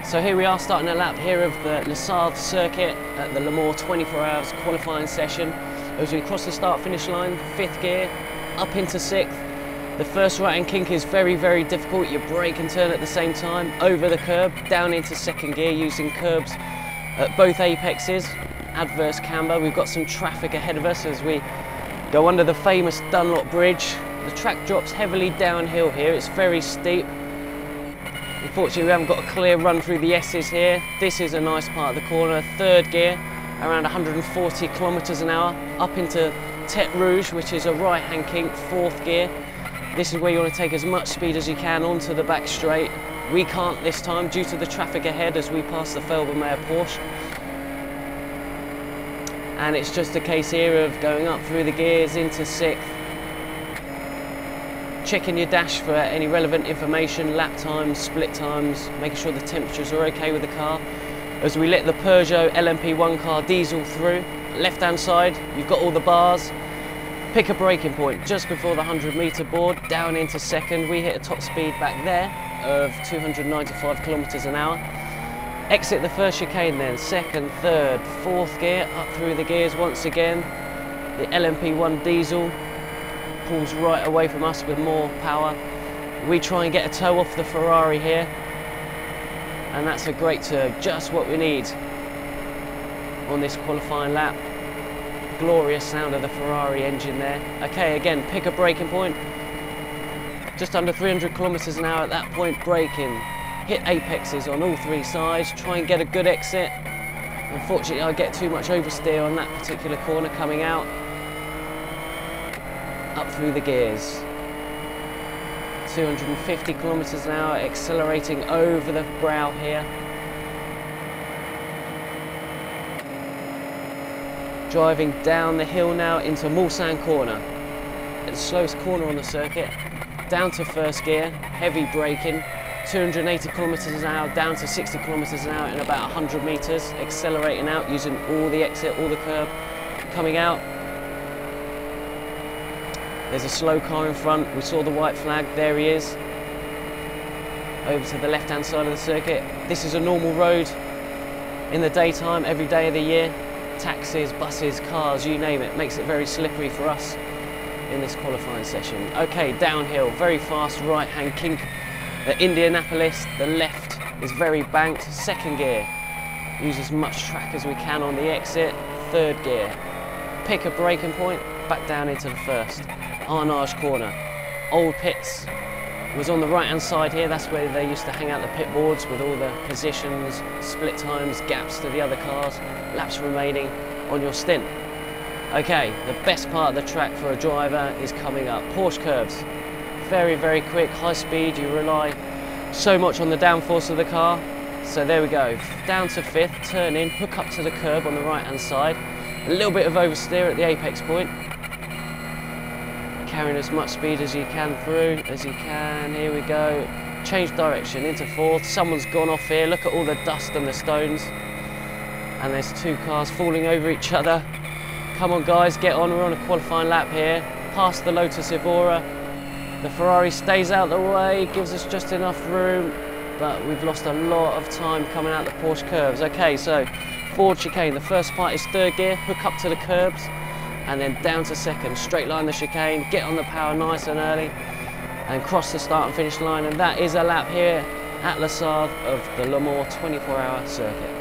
So here we are starting a lap here of the Sarthe circuit at the Le Mans 24 hours qualifying session. As we cross the start finish line, 5th gear, up into 6th. The first right hand kink is very, very difficult. You brake and turn at the same time, over the curb, down into 2nd gear using curbs at both apexes, adverse camber. We've got some traffic ahead of us as we go under the famous Dunlop Bridge. The track drops heavily downhill here, it's very steep. Unfortunately, we haven't got a clear run through the S's here. This is a nice part of the corner. 3rd gear, around 140 kilometers an hour, up into Tête Rouge, which is a right-hand kink, 4th gear. This is where you want to take as much speed as you can onto the back straight. We can't this time due to the traffic ahead as we pass the Felbermayr Porsche. And it's just a case here of going up through the gears into 6th. Checking your dash for any relevant information, lap times, split times, making sure the temperatures are okay with the car. As we let the Peugeot LMP1 car diesel through, left hand side, you've got all the bars. Pick a braking point just before the 100-meter board, down into 2nd. We hit a top speed back there of 295 kilometers an hour. Exit the first chicane then, 2nd, 3rd, 4th gear, up through the gears once again. The LMP1 diesel pulls right away from us with more power. We try and get a toe off the Ferrari here, and that's a great turn, just what we need on this qualifying lap. Glorious sound of the Ferrari engine there. Okay, again, pick a braking point. Just under 300 kilometers an hour at that point, braking. Hit apexes on all 3 sides, try and get a good exit. Unfortunately, I get too much oversteer on that particular corner coming out. Up through the gears. 250 kilometers an hour, accelerating over the brow here. Driving down the hill now into Mulsanne corner. At the slowest corner on the circuit. Down to 1st gear, heavy braking. 280 kilometers an hour down to 60 kilometers an hour in about 100 meters. Accelerating out using all the exit, all the curb. Coming out. There's a slow car in front, we saw the white flag, there he is. Over to the left-hand side of the circuit. This is a normal road in the daytime, every day of the year. Taxis, buses, cars, you name it. Makes it very slippery for us in this qualifying session. Okay, downhill, very fast right-hand kink. At Indianapolis, the left is very banked. 2nd gear, use as much track as we can on the exit. 3rd gear, pick a braking point, back down into the 1st. Arnage corner. Old pits was on the right hand side here. That's where they used to hang out the pit boards with all the positions, split times, gaps to the other cars, laps remaining on your stint. Okay, the best part of the track for a driver is coming up. Porsche curbs. Very, very quick, high speed. You rely so much on the downforce of the car. So there we go. Down to 5th, turn in, hook up to the curb on the right hand side. A little bit of oversteer at the apex point. Carrying as much speed as you can through, here we go. Change direction into 4th, someone's gone off here, look at all the dust and the stones. And there's 2 cars falling over each other. Come on guys, get on, we're on a qualifying lap here. Past the Lotus Evora. The Ferrari stays out the way, gives us just enough room, but we've lost a lot of time coming out the Porsche curves. Okay, so forward chicane, the first part is 3rd gear, hook up to the curbs. And then down to 2nd, straight line the chicane, get on the power nice and early, and cross the start and finish line. And that is a lap here at La Sarthe of the Le Mans 24-hour circuit.